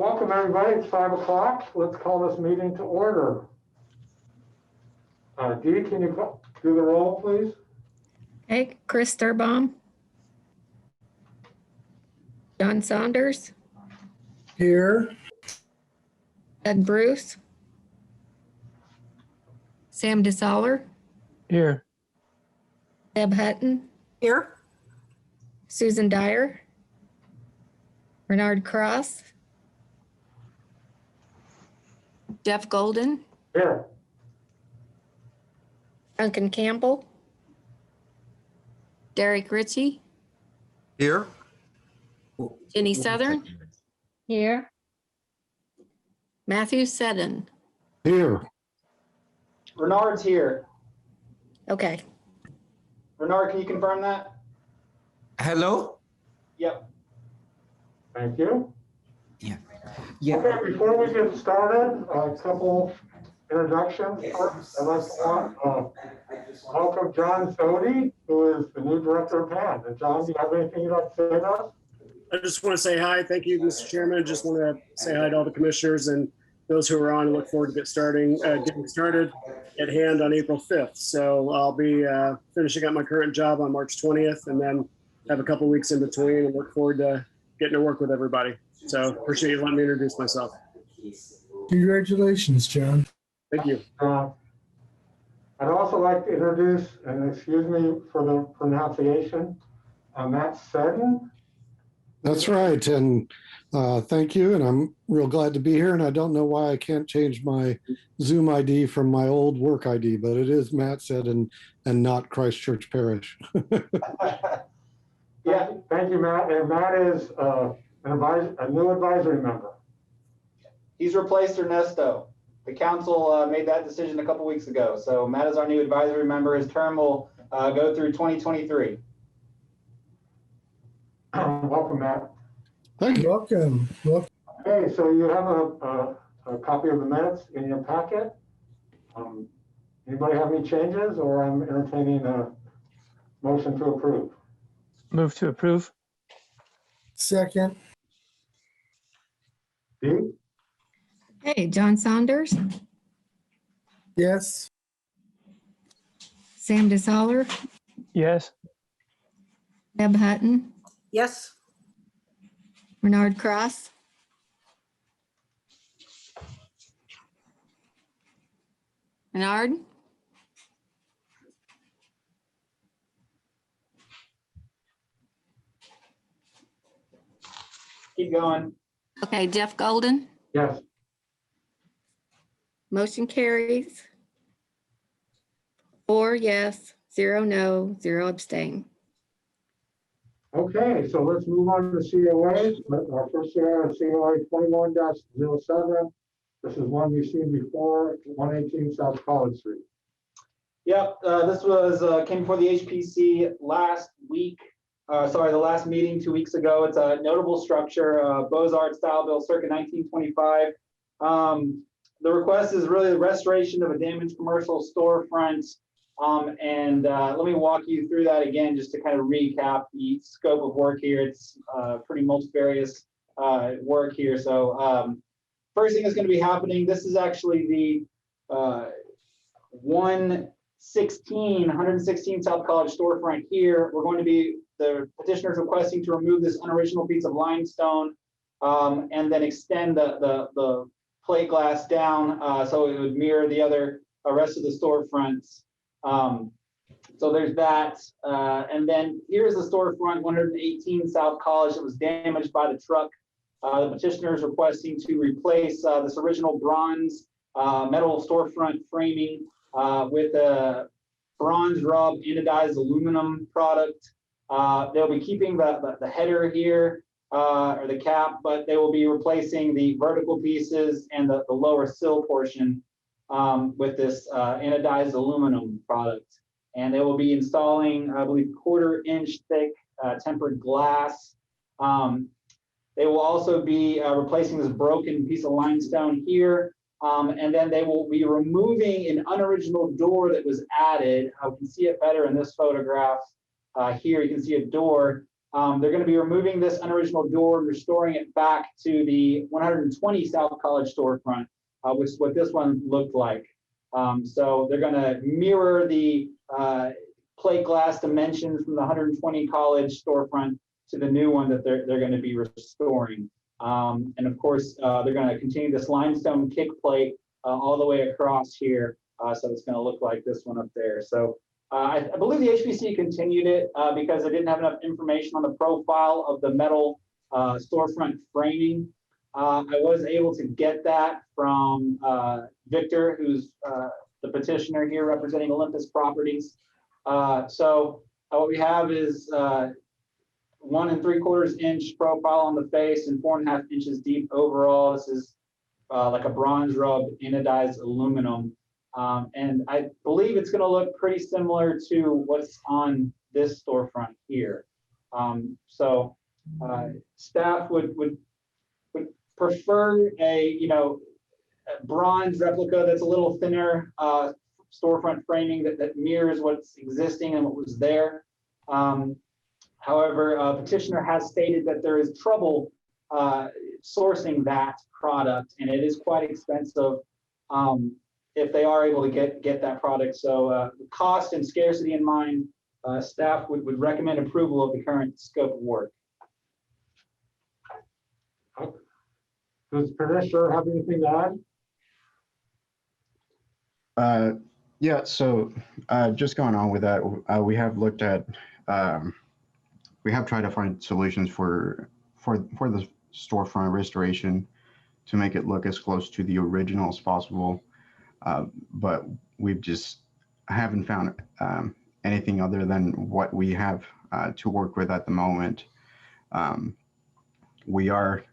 welcome everybody. It's 5 o'clock. Let's call this meeting to order. Dee, can you do the roll, please? Okay, Chris Sturbaum. John Saunders. Here. Ed Bruce. Sam DeSaller. Here. Deb Hutton. Here. Susan Dyer. Bernard Cross. Jeff Golden. Here. Duncan Campbell. Derek Ritchie. Here. Jenny Southern. Here. Matthew Seddon. Here. Bernard's here. Okay. Bernard, can you confirm that? Hello? Yep. Thank you. Yeah. Okay, before we get started, a couple introductions. First, I'd like to welcome John Sodi, who is the new director of PAN. And John, do you have anything you'd like to say to us? I just want to say hi. Thank you, Mr. Chairman. Just want to say hi to all the commissioners and those who are on and look forward to getting started at hand on April 5th. So I'll be finishing up my current job on March 20th and then have a couple weeks in between and look forward to getting to work with everybody. So appreciate you letting me introduce myself. Congratulations, John. Thank you. I'd also like to introduce, and excuse me for the pronunciation, Matt Seddon. That's right. And thank you. And I'm real glad to be here. And I don't know why I can't change my Zoom ID from my old work ID, but it is Matt Seddon and not Christchurch Parish. Yeah, thank you, Matt. And Matt is a new advisory member. He's replaced Ernesto. The council made that decision a couple weeks ago. So Matt is our new advisory member. His term will go through 2023. Welcome, Matt. Thank you. Welcome. Okay, so you have a copy of the minutes in your packet. Anybody have any changes, or I'm entertaining a motion to approve? Move to approve. Second. Dee? Hey, John Saunders. Yes. Sam DeSaller. Yes. Deb Hutton. Yes. Bernard Cross. Bernard. Keep going. Okay, Jeff Golden. Yes. Motion carries. 4 yes, 0 no, 0 abstain. Okay, so let's move on to COAs. Our first COA 21-07. This is one we've seen before, 118 South College Street. Yep, this came before the HPC last week. The last meeting 2 weeks ago. It's a notable structure, Beaux-Arts style built circa 1925. The request is really the restoration of a damaged commercial storefront. Let me walk you through that again, just to kind of recap the scope of work here. It's pretty multifarious work here. So first thing that's going to be happening, this is actually the 116 South College storefront here. We're going to be, the petitioners requesting to remove this unoriginal piece of limestone and then extend the plate glass down so it would mirror the other rest of the storefronts. So there's that. And then here's the storefront, 118 South College, that was damaged by the truck. The petitioners requesting to replace this original bronze metal storefront framing with a bronze rub anodized aluminum product. They'll be keeping the header here, or the cap, but they will be replacing the vertical pieces and the lower sill portion with this anodized aluminum product. And they will be installing, I believe, 1/4 inch thick tempered glass. They will also be replacing this broken piece of limestone here. And then they will be removing an unoriginal door that was added. I can see it better in this photograph. Here you can see a door They're going to be removing this unoriginal door and restoring it back to the 120 South College storefront, which is what this one looked like. So they're going to mirror the plate glass dimensions from the 120 College storefront to the new one that they're going to be restoring. And of course, they're going to continue this limestone kick plate all the way across here. So it's going to look like this one up there. So I believe the HPC continued it because they didn't have enough information on the profile of the metal storefront framing. I was able to get that from Victor, who's the petitioner here representing Olympus Properties. So what we have is 1 3/4 inch profile on the face and 4.5 inches deep overall. This is like a bronze rubbed anodized aluminum. And I believe it's going to look pretty similar to what's on this storefront here. So staff would prefer a bronze replica that's a little thinner storefront framing that mirrors what's existing and what was there. However, petitioner has stated that there is trouble sourcing that product, and it is quite expensive if they are able to get that product. So cost and scarcity in mind, staff would recommend approval of the current scope of work. Does Petitioner have anything to add? Yeah, so just going on with that, we have looked at, we have tried to find solutions for the storefront restoration to make it look as close to the original as possible. But we've just haven't found anything other than what we have to work with at the moment. We are,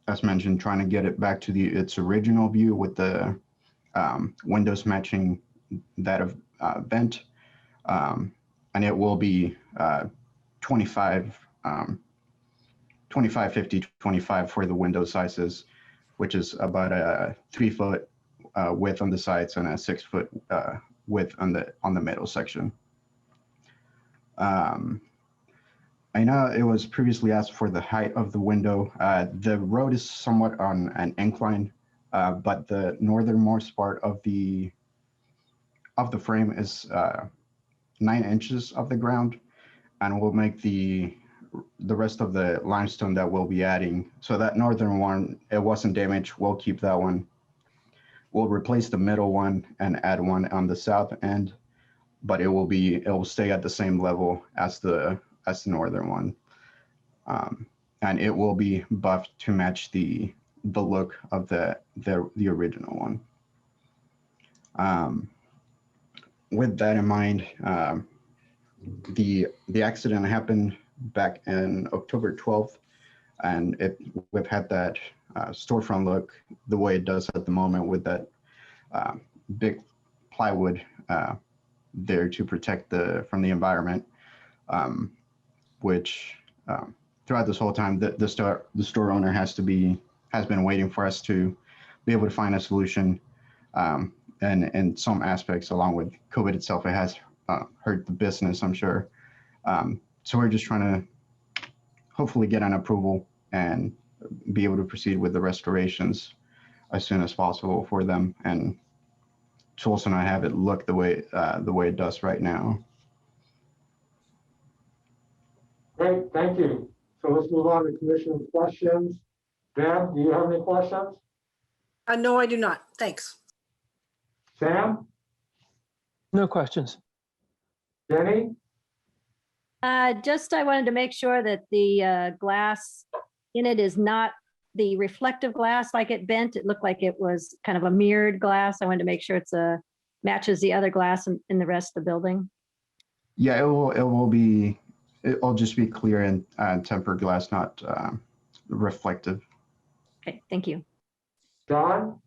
as mentioned, trying to get it back to its original view with the windows matching that of vent, and it will be 25, 50, 25 for the window sizes, which is about a 3 foot width on the sides and a 6 foot width on the middle section. I know it was previously asked for the height of the window. The road is somewhat on an incline, but the northernmost part of the frame is 9 inches of the ground, and we'll make the rest of the limestone that we'll be adding. So that northern one, it wasn't damaged. We'll keep that one. We'll replace the middle one and add one on the south end, but it will stay at the same level as the northern one, and it will be buffed to match the look of the original one. With that in mind, the accident happened back in October 12th, and we've had that storefront look the way it does at the moment with that big plywood there to protect from the environment, which throughout this whole time the store owner has been waiting for us to be able to find a solution. And in some aspects, along with COVID itself, it has hurt the business, I'm sure. So we're just trying to hopefully get an approval and be able to proceed with the restorations as soon as possible for them, and to also not have it look the way it does right now. Great, thank you. So let's move on to commission questions. Deb, do you have any questions? No, I do not. Thanks. Sam? No questions. Jenny? I wanted to make sure that the glass in it is not the reflective glass like it bent. It looked like it was kind of a mirrored glass. I wanted to make sure it's matches the other glass in the rest of the building. Yeah, it'll just be clear and tempered glass, not reflective. Okay, thank you. John?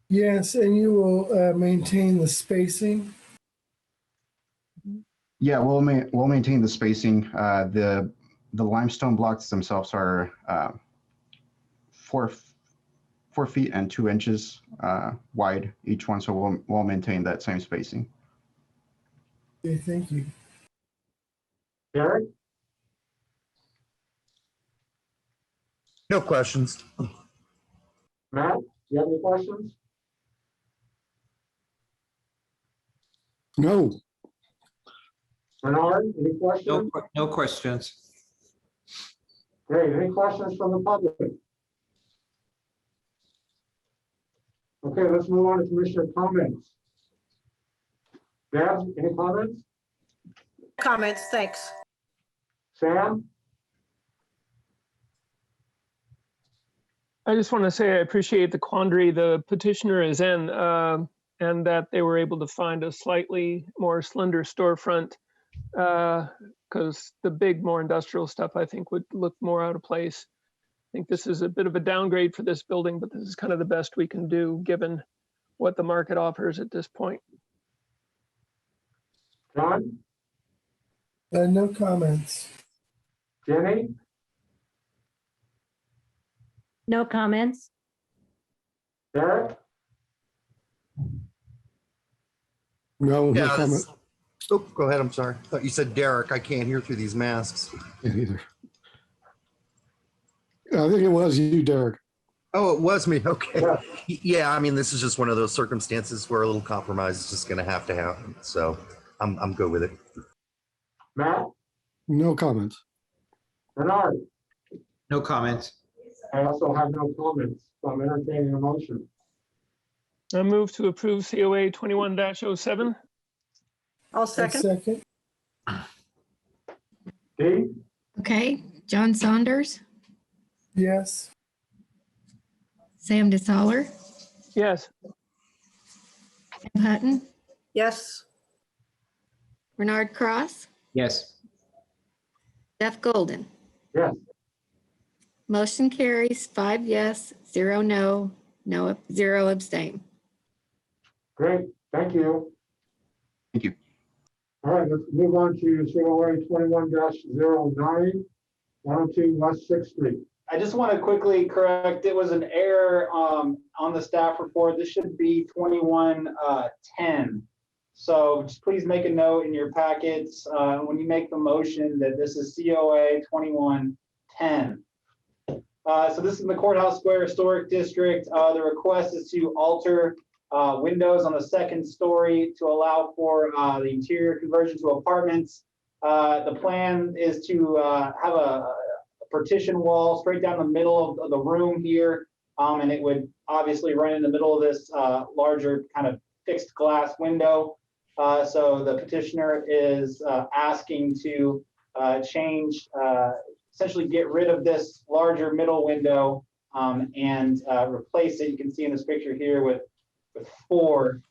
Yes, and you will maintain the spacing. Yeah, we'll maintain the spacing. The limestone blocks themselves are 4 feet and 2 inches wide each one, so we'll maintain that same spacing. Okay, thank you. Gary? No questions. Matt, do you have any questions? No, Bernard, any questions? No questions. Great, any questions from the public? Okay, let's move on to commissioner comments. Deb, any comments? Comments, thanks. Sam? I just want to say I appreciate the quandary the petitioner is in, and that they were able to find a slightly more slender storefront, because the big, more industrial stuff, I think, would look more out of place. I think this is a bit of a downgrade for this building, but this is kind of the best we can do given what the market offers at this point. John? No comments. Jenny? No comments. Derek? no Yeah, comment. Oh, go ahead. I'm sorry. I thought you said Derek. I can't hear through these masks. Can't either. I think it was you, Derek. Oh, it was me. Okay. Yeah. Yeah, I mean, this is just one of those circumstances where a little compromise is just going to have to happen. So I'm good with it. Matt? No comments. Bernard? No comments. I also have no comments, so I'm entertaining a motion. I move to approve COA 21-07. I'll A second. second. Dee? Okay, John Saunders, Yes. Sam DeSaller, Yes. Sam Hutton, Yes, Bernard Cross, Yes. Jeff Golden. Yes. Motion carries 5 yes, 0 no, 0 abstain. Great, thank you. Thank you. All right, let's move on to COA 21-09, 102 West Sixth Street. I just want to quickly correct, it was an error on the staff report. This should be 2110. So just please make a note in your packets when you make the motion that this is COA 2110. So this is the Courthouse Square Historic District. The request is to alter windows on the second story to allow for the interior conversion to apartments. The plan is to have a partition wall straight down the middle of the room here, and it would obviously run in the middle of this larger kind of fixed glass window. So the petitioner is asking to change, essentially get rid of this larger middle window and replace it. You can see in this picture here with 4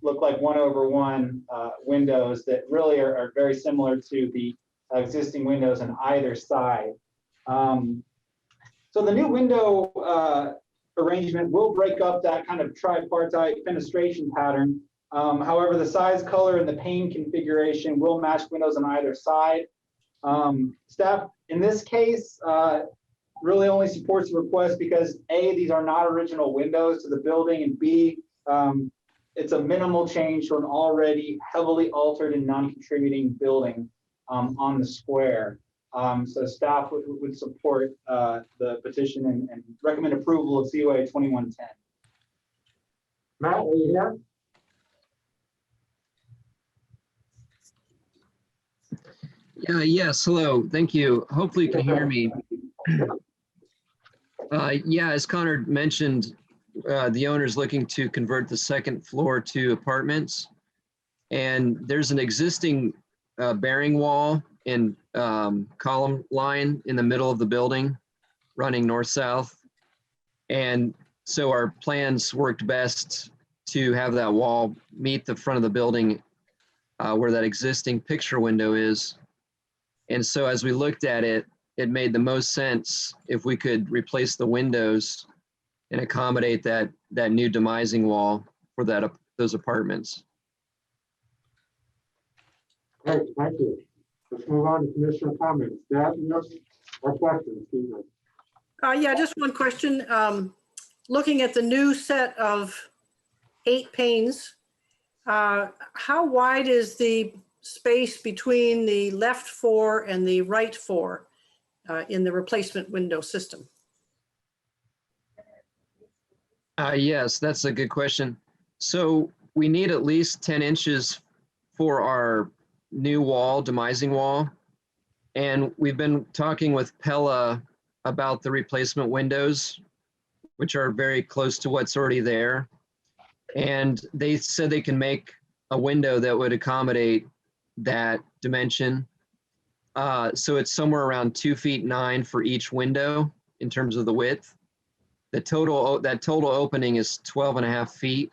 look like 1/1 windows that really are very similar to the existing windows on either side. So the new window arrangement will break up that kind of tripartite fenestration pattern. However, the size, color, and the pane configuration will match windows on either side. Staff, in this case, really only supports the request because A, these are not original windows to the building, and B, it's a minimal change to an already heavily altered and non-contributing building on the square. So staff would support the petition and recommend approval of COA 2110. Matt, are you here? Yes, hello, thank you. Hopefully you can hear me. Yeah, as Connor mentioned, the owner's looking to convert the second floor to apartments. And there's an existing bearing wall and column line in the middle of the building running north-south. And so our plans worked best to have that wall meet the front of the building where that existing picture window is. And so as we looked at it, it made the most sense if we could replace the windows and accommodate that new demising wall for those apartments. Great, thank you. Let's move on to commissioner comments. Deb, or questions, excuse me. yeah, just one question. Looking at the new set of 8 panes, how wide is the space between the left 4 and the right 4 in the replacement window system? Yes, that's a good question. So we need at least 10 inches for our new wall, demising wall. And we've been talking with Pella about the replacement windows, which are very close to what's already there. And they said they can make a window that would accommodate that dimension. So it's somewhere around 2'9" for each window in terms of the width. That total opening is 12.5 feet.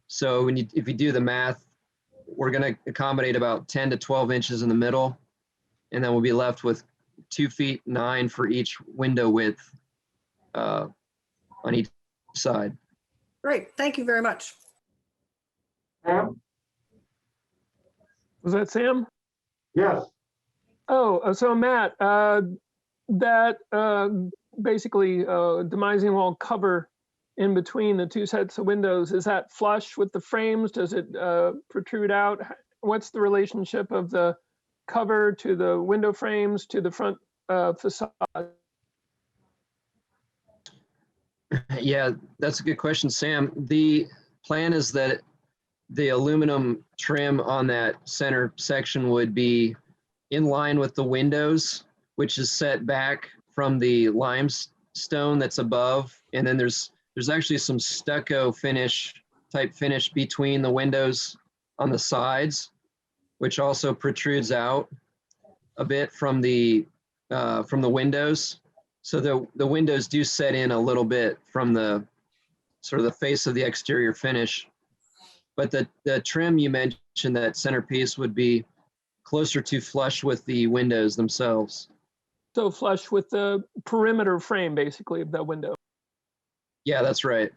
So if you do the math, we're going to accommodate about 10 to 12 inches in the middle, and then we'll be left with 2'9" for each window width on each side. Great, thank you very much. Sam? Was that Sam? Yes. Oh, so Matt, that basically demising wall cover in between the two sets of windows, is that flush with the frames? Does it protrude out? What's the relationship of the cover to the window frames to the front facade? Yeah, that's a good question, Sam. The plan is that the aluminum trim on that center section would be in line with the windows, which is set back from the limestone that's above. And then there's actually some stucco type finish between the windows on the sides, which also protrudes out a bit from the windows. So the windows do set in a little bit from the sort of the face of the exterior finish. But the trim you mentioned, that centerpiece, would be closer to flush with the windows themselves. So flush with the perimeter frame, basically, of that window. Yeah, that's right.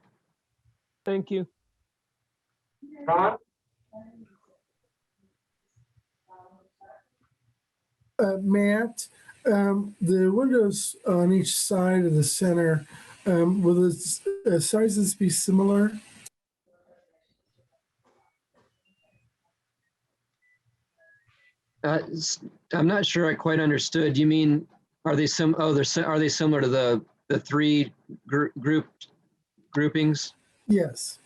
Thank you. John? Matt, the windows on each side of the center, will the sizes be similar? I'm not sure I quite understood. You mean, are they are they similar to the three groupings? Yes.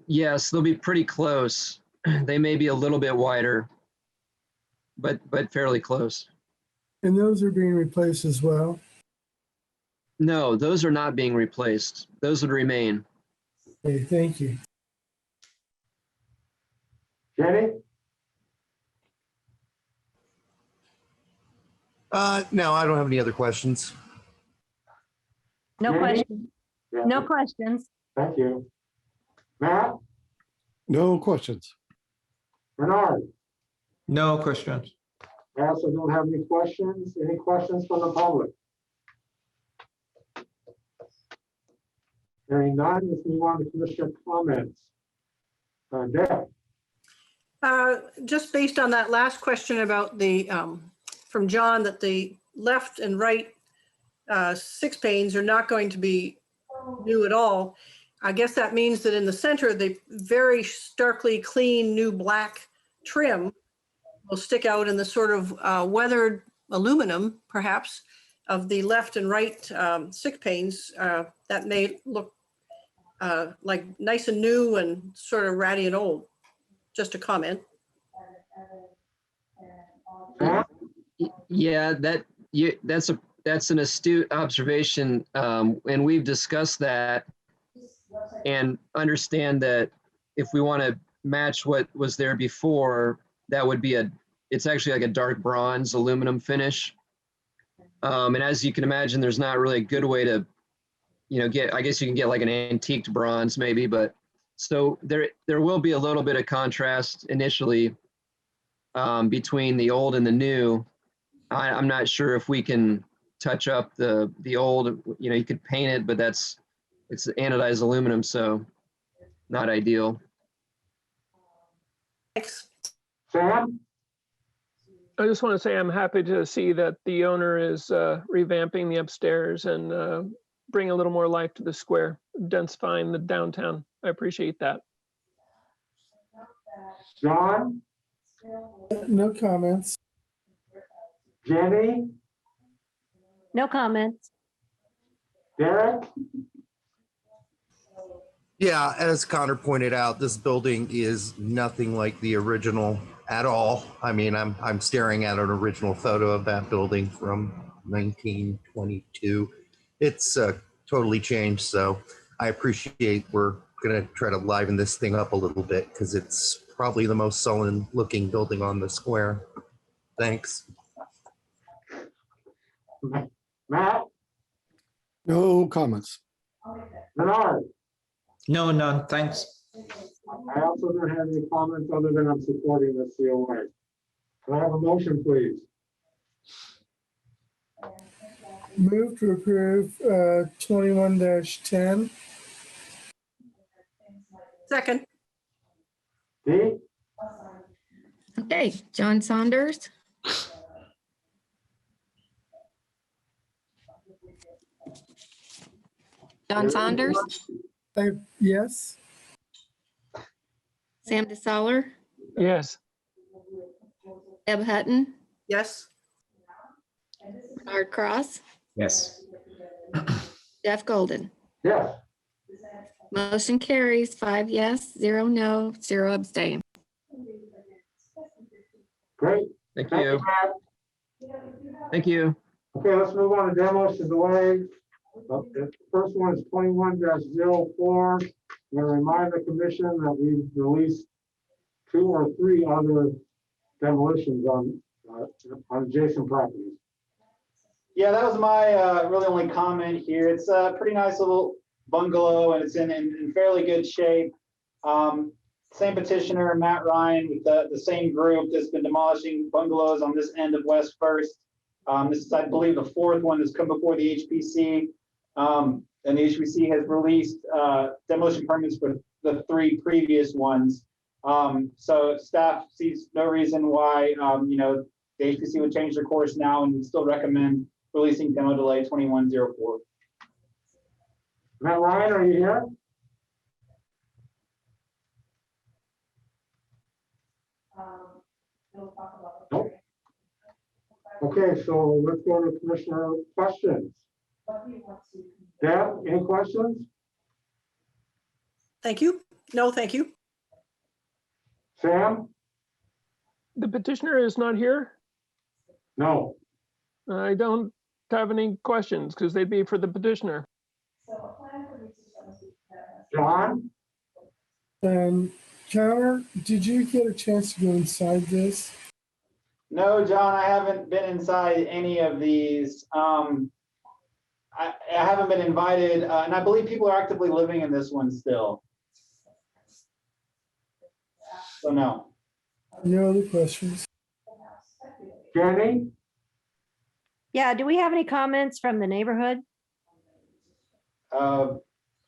Yes, they'll be pretty close. They may be a little bit wider, but fairly close. And those are being replaced as well? No, those are not being replaced. Those would remain. Okay, thank you. Jenny? No, I don't have any other questions. No Jamie? questions. Yeah. No questions. Thank you. Matt? No questions. Bernard? No questions. I also don't have any questions. Any questions from the public? Hearing none, let's move on to commissioner comments. Deb? Just based on that last question about the, from John, that the left and right 6 panes are not going to be new at all. I guess that means that in the center, the very starkly clean new black trim will stick out in the sort of weathered aluminum, perhaps, of the left and right 6 panes. That may look like nice and new and sort of ratty and old. Just a comment. Yeah, that's an astute observation, and we've discussed that and understand that if we want to match what was there before, that would be it's actually like a dark bronze aluminum finish. And as you can imagine, there's not really a good way to, I guess you can get like an antiqued bronze maybe, but so there will be a little bit of contrast initially between the old and the new. I'm not sure if we can touch up the old, you could paint it, but it's anodized aluminum, so not ideal. Thanks. Sam? I just want to say I'm happy to see that the owner is revamping the upstairs and bring a little more life to the square, densifying the downtown. I appreciate that. John? No comments. Jenny? No comments. Derek? Yeah, as Connor pointed out, this building is nothing like the original at all. I mean, I'm staring at an original photo of that building from 1922. It's totally changed, so I appreciate we're gonna try to liven this thing up a little bit because it's probably the most sullen looking building on the square. Thanks. Matt, No comments. Bernard, No, none, thanks. I also don't have any comments other than I'm supporting the COA. Can I have a motion, please? Move to approve 21-10. Second, Dee? Okay, John Saunders. John Saunders, Yes. Sam DeSaller, Yes. Deb Hutton, yes. Bernard Cross, Yes. Jeff Golden. Yes. Motion carries 5 yes, 0 no, 0 abstain. Great. Thank Thank you, you. Matt. Thank you. Okay, let's move on to demos of the way. The first one is 21-04. I'm going to remind the commission that we've released 2 or 3 other demolitions on adjacent properties. Yeah, that was my really only comment here. It's a pretty nice little bungalow and it's in fairly good shape. Same petitioner, Matt Ryan, with the same group that's been demolishing bungalows on this end of West First. This is, I believe, the 4th one that's come before the HPC. And the HPC has released demolition permits for the 3 previous ones. So staff sees no reason why, the HPC would change their course now and would still recommend releasing demo delay 2104. Matt Ryan, are you here? Nope. Okay, so let's go to commissioner questions. Deb, any questions? Thank you. No, thank you. Sam? The petitioner is not here. No. I don't have any questions because they'd be for the petitioner. John? Connor, did you get a chance to go inside this? No, John, I haven't been inside any of these. I haven't been invited, and I believe people are actively living in this one still. So no. No other questions? Jenny? Yeah, do we have any comments from the neighborhood?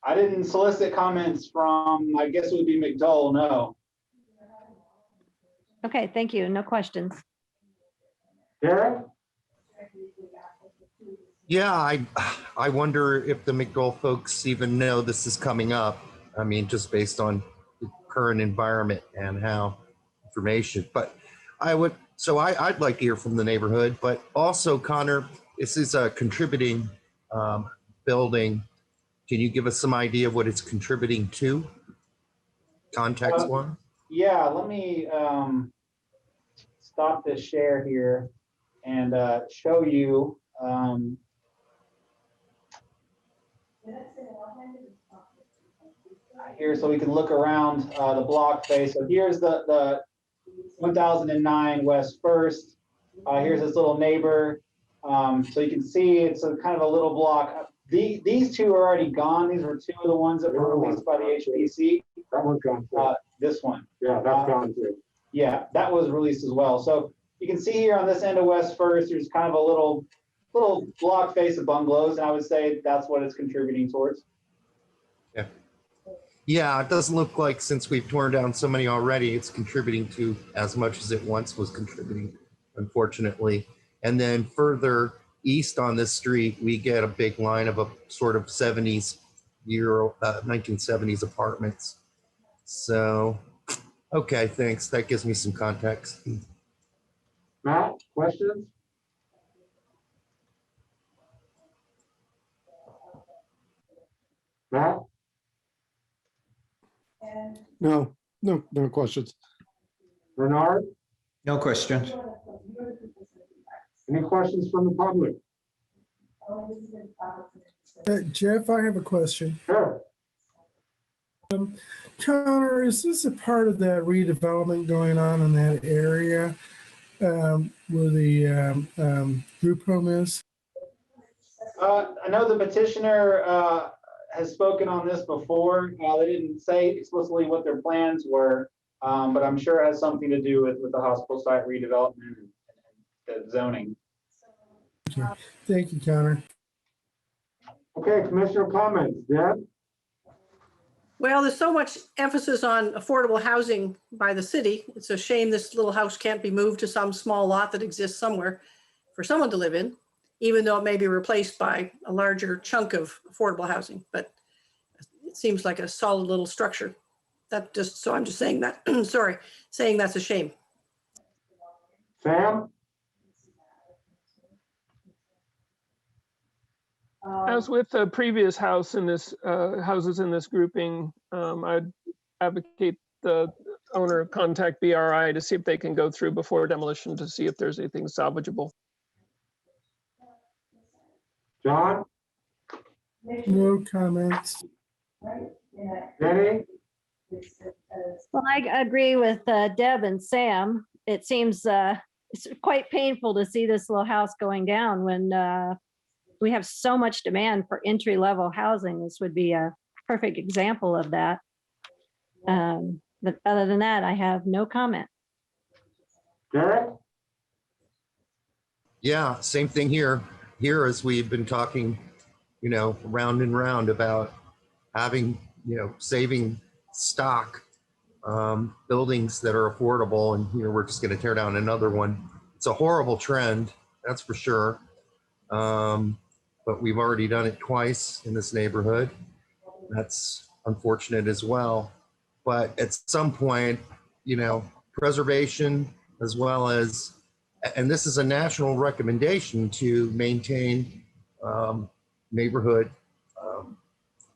I didn't solicit comments from, I guess it would be McDowell, no. Okay, thank you. No questions. Derek? Yeah, I wonder if the McDowell folks even know this is coming up. I mean, just based on the current environment and how information, but I'd like to hear from the neighborhood, but also Connor, this is a contributing building. Can you give us some idea of what it's contributing to? Context one? Yeah, let me stop this share here and show you. Here, so we can look around the block face. So here's the 1009 West First. Here's this little neighbor. So you can see it's a kind of a little block. These 2 are already gone. These were 2 of the ones that were released by the HPC. That one's gone too. This one. Yeah, that's gone too. Yeah, that was released as well. So you can see here on this end of West First, there's kind of a little block face of bungalows, and I would say that's what it's contributing towards. Yeah. Yeah, it doesn't look like, since we've torn down so many already, it's contributing to as much as it once was contributing, unfortunately. And then further east on this street, we get a big line of a sort of 1970s apartments. So, okay, thanks. That gives me some context. Matt, questions? Matt? No questions. Bernard, No questions. any questions from the public? Jeff, I have a question. Sure. Connor, is this a part of that redevelopment going on in that area where the group home is? I know the petitioner has spoken on this before. They didn't say explicitly what their plans were, but I'm sure it has something to do with the hospital site redevelopment and the zoning. Okay. Thank you, Connor. Okay, commissioner comments. Deb? Well, there's so much emphasis on affordable housing by the city. It's a shame this little house can't be moved to some small lot that exists somewhere for someone to live in, even though it may be replaced by a larger chunk of affordable housing. But it seems like a solid little structure. So I'm just saying that, sorry, saying that's a shame. Sam? As with the previous house in this, houses in this grouping, I'd advocate the owner contact BRI to see if they can go through before demolition to see if there's anything salvageable. John? No comments. Jenny? Well, I agree with Deb and Sam. It seems it's quite painful to see this little house going down when we have so much demand for entry-level housing. This would be a perfect example of that. But other than that, I have no comment. Derek? Yeah, same thing here. Here, as we've been talking, round and round about having, saving stock, buildings that are affordable, and here we're just going to tear down another one. It's a horrible trend, that's for sure. But we've already done it twice in this neighborhood. That's unfortunate as well. But at some point, preservation as well as, and this is a national recommendation to maintain neighborhood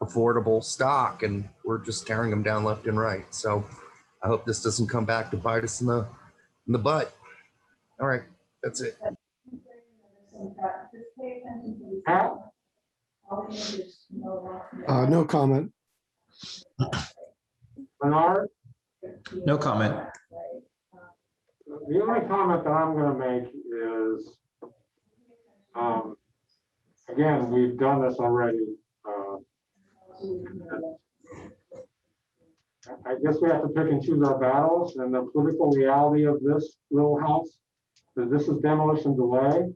affordable stock, and we're just tearing them down left and right. So I hope this doesn't come back to bite us in the butt. All right, that's it. Pat? No comment. Bernard? No comment. The only comment that I'm going to make is, again, we've done this already. I guess we have to pick and choose our battles, and the political reality of this little house is this is demolition delay.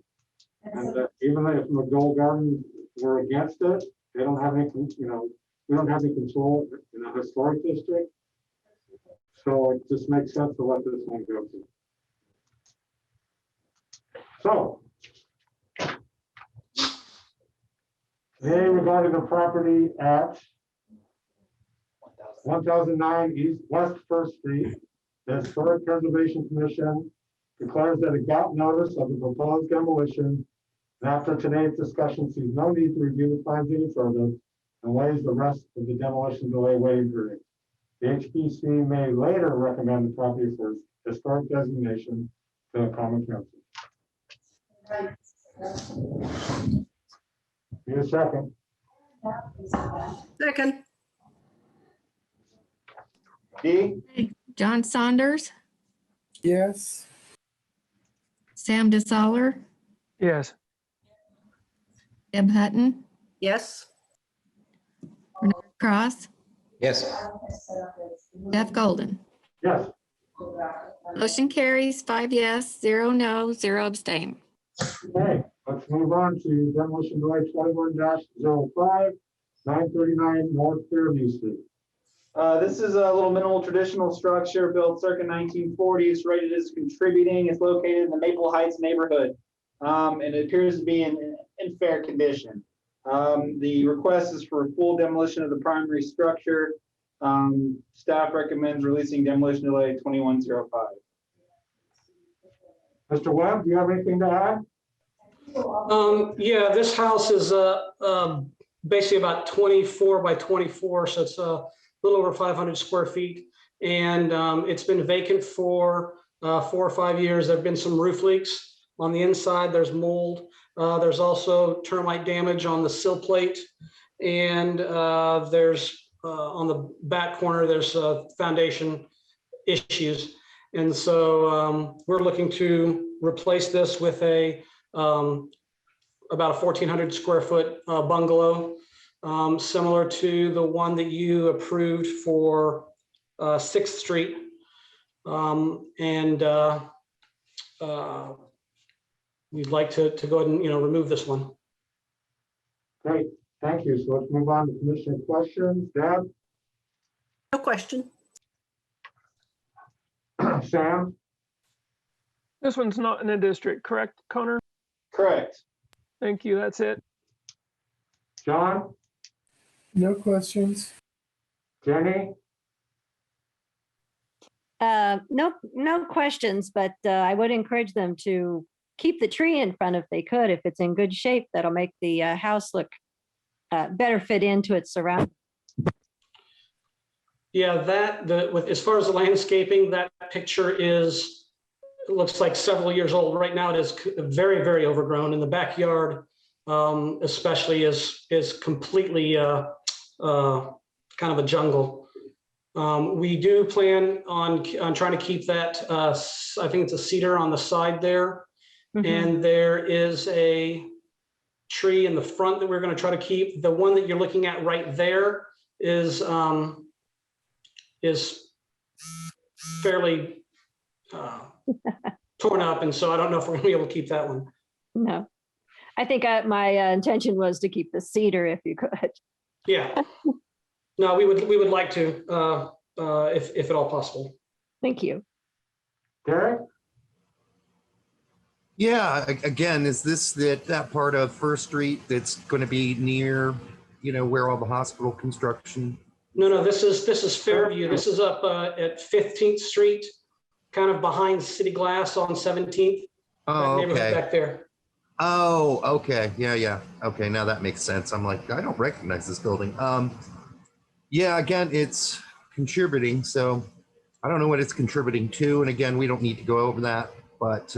And even if McDowell Garden were against it, they don't have any, we don't have any control in a historic district. So it just makes sense to let this one go through. So, today regarding the property at 1009 East West First Street, the Historic Preservation Commission declares that it got notice of the proposed demolition, and after today's discussion sees no need to review the plans any further and waives the rest of the demolition delay waiting period. The HPC may later recommend the property for historic designation to the Common Council. Need a second? Second. D? John Saunders, Yes. Sam DeSaller, Yes. Deb Hutton, Yes. Bernard Cross, Yes. Jeff Golden. Yes. Motion carries 5 yes, 0 no, 0 abstain. Okay, let's move on to demolition delay 21-05, 939 North Fairview Street. This is a little minimal traditional structure built circa 1940s, rated as contributing. It's located in the Maple Heights neighborhood, and it appears to be in fair condition. The request is for full demolition of the primary structure. Staff recommends releasing demolition delay 2105. Mr. Webb, do you have anything to add? Yeah, this house is basically about 24 by 24, so it's little over 500 square feet. And it's been vacant for 4 or 5 years. There've been some roof leaks on the inside. There's mold. There's also termite damage on the sill plate. And there's on the back corner, there's foundation issues. And so we're looking to replace this with a about a 1,400 square foot bungalow, similar to the one that you approved for 6th Street. We'd like to go ahead and, remove this one. Great, thank you. So let's move on to commissioner questions. Deb, No question. Sam, This one's not in a district, correct, Connor? Correct. Thank you, that's it. John, No questions. Jenny, No questions, but I would encourage them to keep the tree in front if they could. If it's in good shape, that'll make the house look better fit into its surroundings. Yeah, as far as the landscaping, that picture looks like several years old. Right now, it is very, very overgrown. In the backyard, especially, is completely kind of a jungle. We do plan on trying to keep that. I think it's a cedar on the side there, and there is a tree in the front that we're going to try to keep. The one that you're looking at right there is fairly torn up, and so I don't know if we're gonna be able to keep that one. No, I think my intention was to keep the cedar if you could. Yeah, no, we would like to, if at all possible. Thank you. Derek, Yeah, again, is this that part of First Street that's going to be near, where all the hospital construction? No, this is Fairview. This is up at 15th Street, kind of behind City Glass on 17th. Oh, That neighborhood okay. back there. Oh, okay. Yeah. Okay, now that makes sense. I'm like, I don't recognize this building. Yeah, again, it's contributing. So I don't know what it's contributing to. And again, we don't need to go over that. But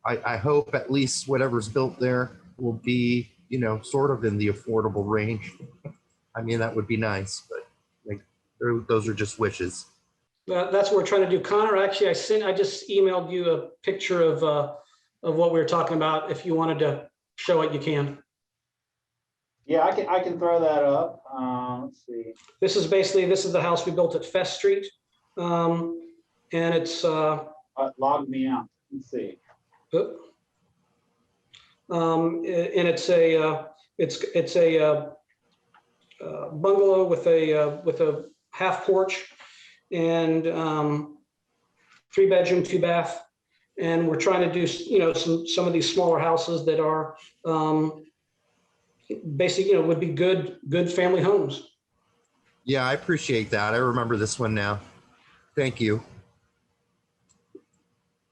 I hope at least whatever's built there will be, sort of in the affordable range. I mean, that would be nice, but those are just wishes. That's what we're trying to do. Connor, actually, I just emailed you a picture of what we were talking about. If you wanted to show it, you can. Yeah, I can throw that up. Let's see. This is the house we built at Fest Street. And it's Log me out. Let's see. And it's a bungalow with a half porch and 3-bedroom, 2-bath. And we're trying to do, some of these smaller houses that are basically, would be good family homes. Yeah, I appreciate that. I remember this one now. Thank you.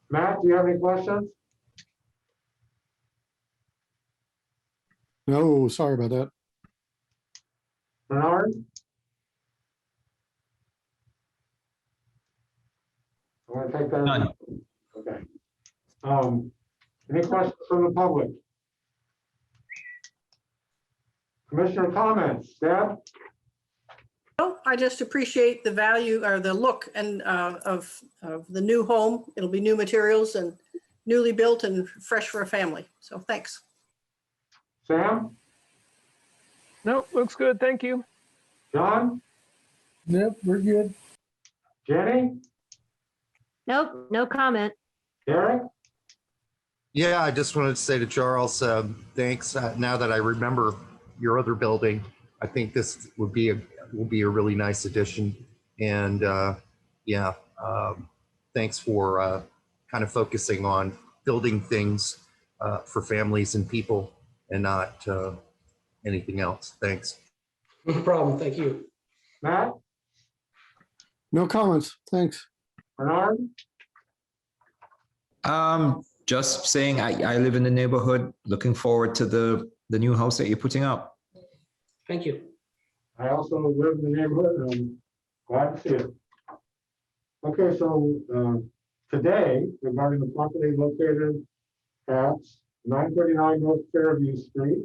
Matt, do you have any questions? No, sorry about that. Bernard? I want to take that. None. Okay. Any questions from the public? Commissioner comments, Deb? No, I just appreciate the value or the look and of the new home. It'll be new materials and newly built and fresh for a family. So thanks. Sam? No, looks good, thank you. John? Yep, we're good. Jenny? Nope, no comment. Derek? Yeah, I just wanted to say to Charles, thanks. Now that I remember your other building, I think this will be a really nice addition. And thanks for kind of focusing on building things for families and people and not anything else. Thanks. No problem. Thank you. Matt? No comments. Thanks. Bernard? Just saying, I live in the neighborhood. Looking forward to the new house that you're putting up. Thank you. I also live in the neighborhood and I'm glad to see it. Okay, so today, regarding the property located at 939 North Fairview Street,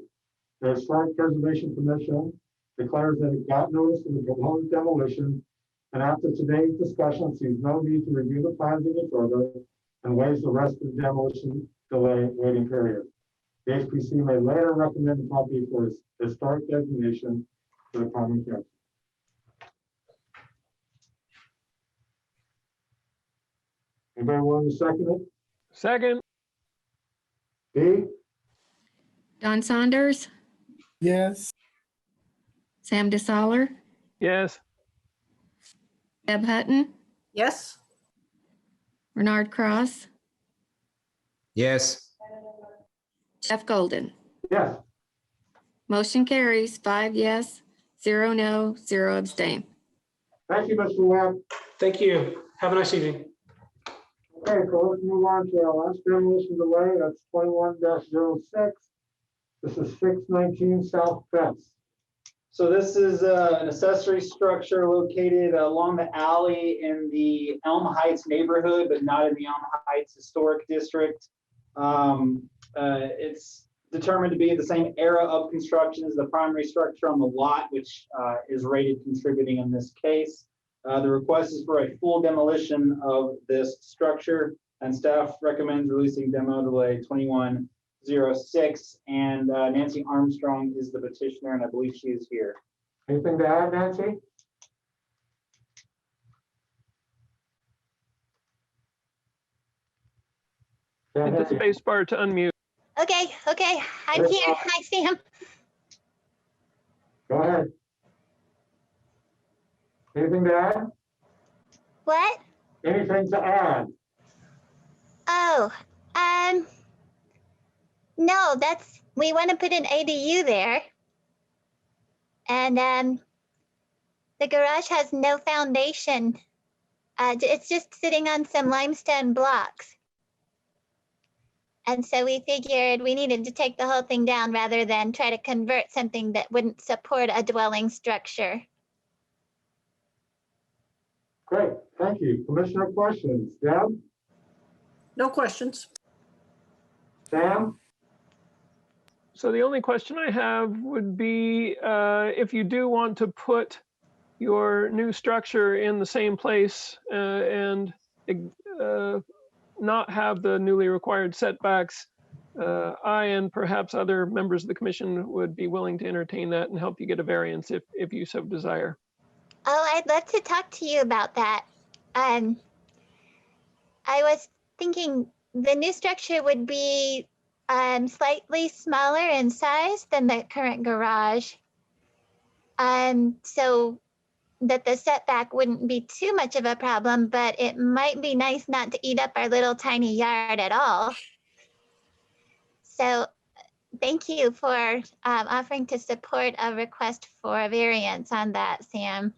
the Historic Preservation Commission declares that it got notice of the proposed demolition, and after today's discussion, sees no need to review the plans any further and waives the rest of the demolition delay waiting period. The HPC may later recommend the property for its historic designation to the common council. Anybody want to second it? Second, D? Don Saunders, Yes. Sam DeSaller, yes. Deb Hutton, Yes, Bernard Cross, Yes. Jeff Golden. Yes. Motion carries 5 yes, 0 no, 0 abstain. Thank you, Mr. Webb. Thank you. Have a nice evening. Okay, so let's move on to our last demolition delay. That's 21-06. This is 619 South Fence. So this is an accessory structure located along the alley in the Elm Heights neighborhood, but not in the Elm Heights Historic District. It's determined to be the same era of construction as the primary structure on the lot, which is rated contributing in this case. The request is for a full demolition of this structure, and staff recommends releasing demo delay 2106. And Nancy Armstrong is the petitioner, and I believe she is here. Anything to add, Nancy? Hit the space bar to unmute. Okay, I'm here. Hi, Sam. Go ahead. Anything to add? What? Anything to add? Oh, no, we want to put an ADU there. And the garage has no foundation. It's just sitting on some limestone blocks. And so we figured we needed to take the whole thing down rather than try to convert something that wouldn't support a dwelling structure. Great, thank you. Commissioner questions? Deb? no questions. Sam? So the only question I have would be if you do want to put your new structure in the same place and not have the newly required setbacks, I and perhaps other members of the commission would be willing to entertain that and help you get a variance if you so desire. Oh, I'd love to talk to you about that. I was thinking the new structure would be slightly smaller in size than the current garage. So that the setback wouldn't be too much of a problem, but it might be nice not to eat up our little tiny yard at all. So thank you for offering to support a request for a variance on that, Sam.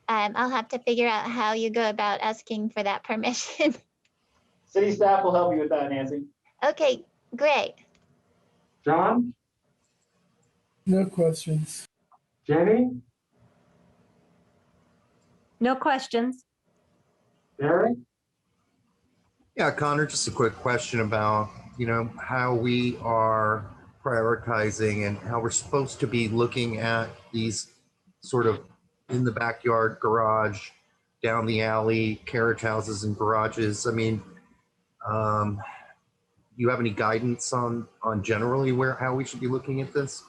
I'll have to figure out how you go about asking for that permission. City staff will help you with that, Nancy. Okay, great. John? No questions. Jenny? No questions. Derek? Yeah, Connor, just a quick question about, how we are prioritizing and how we're supposed to be looking at these sort of in the backyard garage, down the alley, carriage houses and garages. I mean, you have any guidance on generally how we should be looking at this?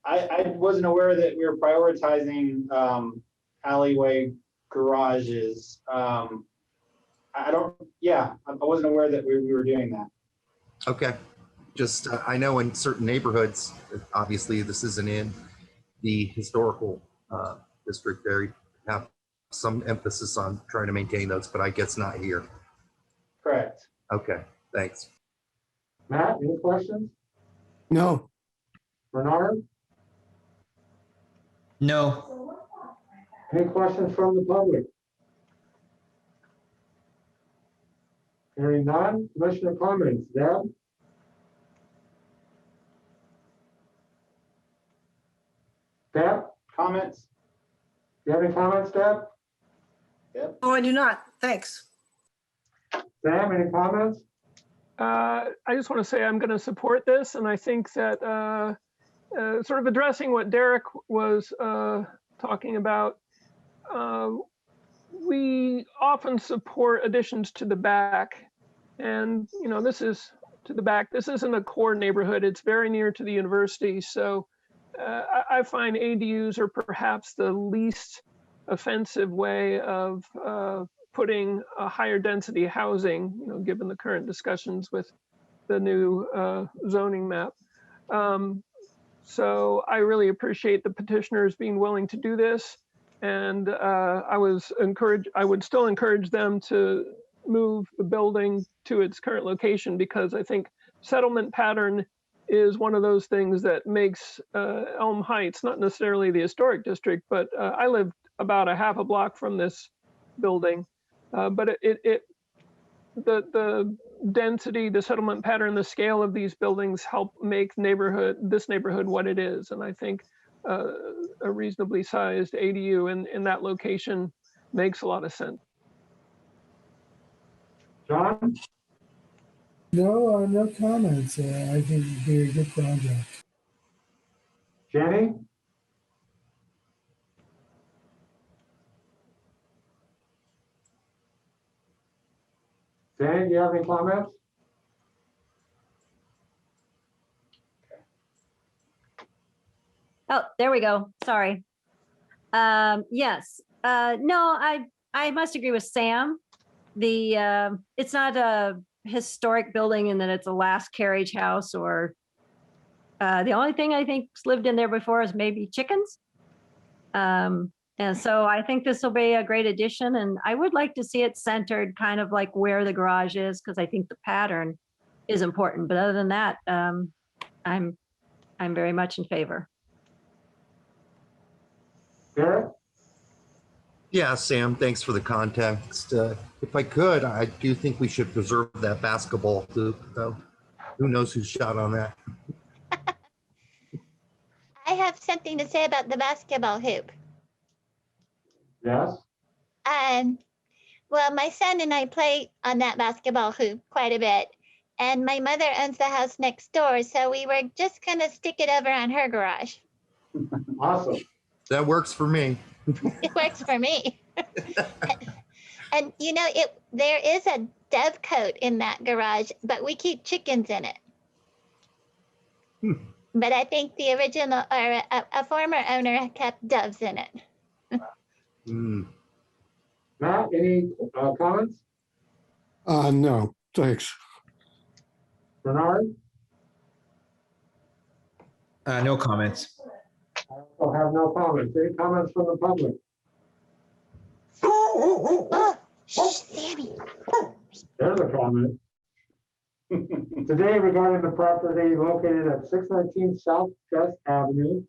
I wasn't aware that we were prioritizing alleyway garages. I wasn't aware that we were doing that. Okay. Just, I know in certain neighborhoods, obviously this isn't in the historical district, they have some emphasis on trying to maintain those, but I guess not here. Correct. Okay, thanks. Matt, any questions? No. Bernard? No. Any questions from the public? Hearing none, commissioner comments. Deb? Deb, Comments? you have any comments, Deb? Oh, I do not. Thanks. Sam, any comments? I just want to say I'm going to support this, and I think that sort of addressing what Derek was talking about, we often support additions to the back, and this is to the back. This isn't a core neighborhood. It's very near to the university, so I find ADUs are perhaps the least offensive way of putting a higher density housing, given the current discussions with the new zoning map. So I really appreciate the petitioners being willing to do this. And I would still encourage them to move the building to its current location, because I think settlement pattern is one of those things that makes Elm Heights, not necessarily the historic district, but I live about a half a block from this building. But the density, the settlement pattern, the scale of these buildings help make this neighborhood what it is. And I think a reasonably sized ADU in that location makes a lot of sense. John? No, no comments. I think it'd be a good project. Jenny? Jenny, do you have any comments? Oh, there we go. Sorry. Yes. No, I must agree with Sam. It's not a historic building in that it's a last carriage house, or the only thing I think's lived in there before is maybe chickens. And so I think this will be a great addition, and I would like to see it centered kind of like where the garage is, because I think the pattern is important. But other than that, I'm very much in favor. Derek? Yeah, Sam, thanks for the context. If I could, I do think we should preserve that basketball hoop, though. Who knows who shot on that? I have something to say about the basketball hoop. Yes? Well, my son and I play on that basketball hoop quite a bit. And my mother owns the house next door, so we were just gonna stick it over on her garage. Awesome. That works for me. It works for me. And there is a dove cote in that garage, but we keep chickens in it. But I think the original, or a former owner, kept doves in it. Matt, any comments? No, thanks. Bernard? No comments. I also have no comments. Any comments from the public? Oh, shh, Sammy. There's a comment. Today, regarding the property located at 619 South West Avenue,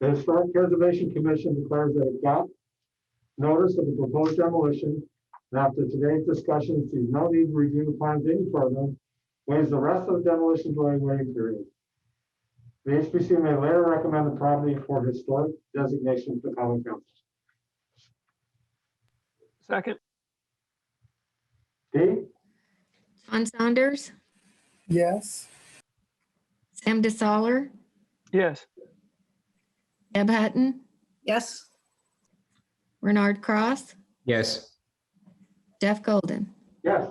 the Historic Preservation Commission declares that it got notice of the proposed demolition, and after today's discussion, sees no need to review the plans any further, waives the rest of the demolition during waiting period. The HPC may later recommend the property for historic designation to the common council. Second. Dee? John Saunders, Yes. Sam DeSaller, Yes. Deb Hutton, Yes. Bernard Cross, Yes. Jeff Golden. Yes.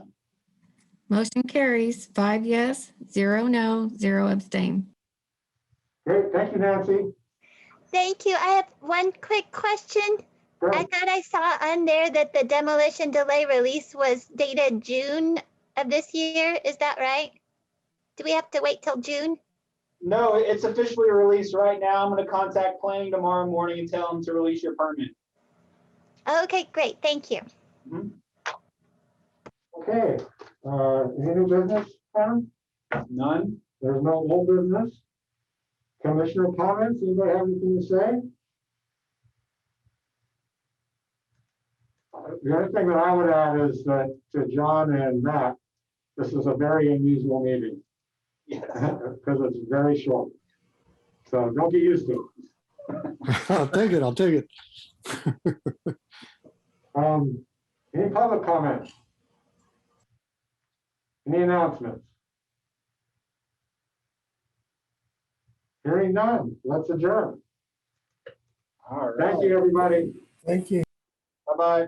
Motion carries 5 yes, 0 no, 0 abstain. Great, thank you, Nancy. Thank you. I have one quick question. Great. I thought I saw on there that the demolition delay release was dated June of this year. Is that right? Do we have to wait till June? No, it's officially released right now. I'm going to contact planning tomorrow morning and tell them to release your permit. Okay, great. Thank you. Okay, any new business, Karen? None. There's no old business. Commissioner comments, anybody have anything to say? The only thing that I would add is that to John and Matt, this is a very unusual meeting Yes. because it's very short. So don't get used to I'll take it. I'll take it. Any public comments? Any announcements? Hearing none, let's adjourn. All right. Thank you, everybody. Thank you. Bye-bye.